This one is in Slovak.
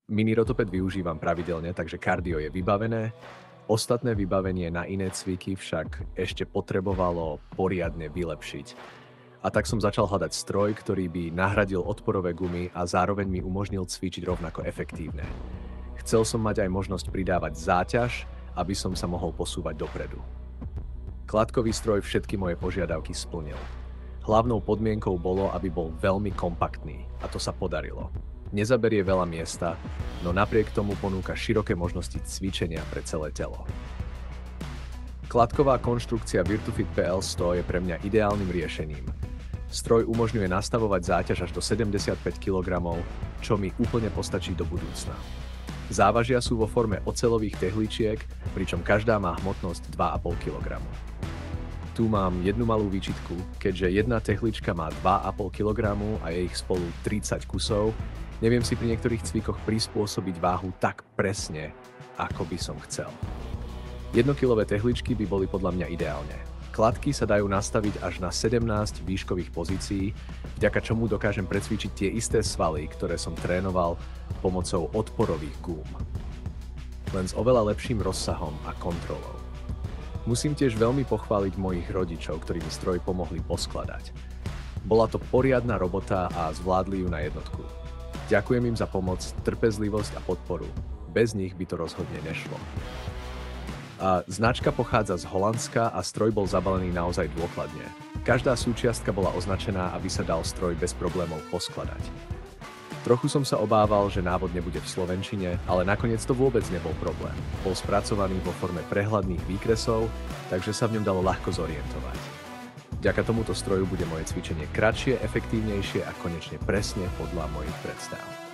Mini rotoped využívam pravidelne, takže kardio je vybavené. Ostatné vybavenie na iné cviky však ešte potrebovalo poriadne vylepšiť. A tak som začal hľadať stroj, ktorý by nahradil odporové gumy a zároveň mi umožnil cvičiť rovnako efektívne. Chcel som mať aj možnosť pridávať záťaž, aby som sa mohol posúvať dopredu. Kladkový stroj všetky moje požiadavky splnil. Hlavnou podmienkou bolo, aby bol veľmi kompaktný, a to sa podarilo. Nezaberie veľa miesta, no napriek tomu ponúka široké možnosti cvičenia pre celé telo. Kladková konštrukcia Virtufit PL100 je pre mňa ideálnym riešením. Stroj umožňuje nastavovať záťaž až do 75 kg, čo mi úplne postačí do budúcna. Závažia sú vo forme oceľových tehličiek, pričom každá má hmotnosť 2,5 kg. Tu mám jednu malú výčitku, keďže jedna tehlička má 2,5 kg a je ich spolu 30 kusov, neviem si pri niektorých cvikoch prispôsobiť váhu tak presne, ako by som chcel. 1-kilové tehličky by boli podľa mňa ideálne. Kladky sa dajú nastaviť až na 17 výškových pozícií, vďaka čomu dokážem precvičiť tie isté svaly, ktoré som trénoval pomocou odporových gúm. Len s oveľa lepším rozsahom a kontrolou. Musím tiež veľmi pochváliť mojich rodičov, ktorí mi stroj pomohli poskladať. Bola to poriadna robota a zvládli ju na jednotku. Ďakujem im za pomoc, trpezlivosť a podporu. Bez nich by to rozhodne nešlo. A značka pochádza z Holandska a stroj bol zabalený naozaj dôkladne. Každá súčiastka bola označená, aby sa dal stroj bez problémov poskladať. Trochu som sa obával, že návod nebude v slovenčine, ale nakoniec to vôbec nebol problém. Bol spracovaný vo forme prehľadných výkresov, takže sa v ňom dalo ľahko zorientovať. Vďaka tomuto stroju bude moje cvičenie kratšie, efektívnejšie a konečne presne podľa mojich predstav.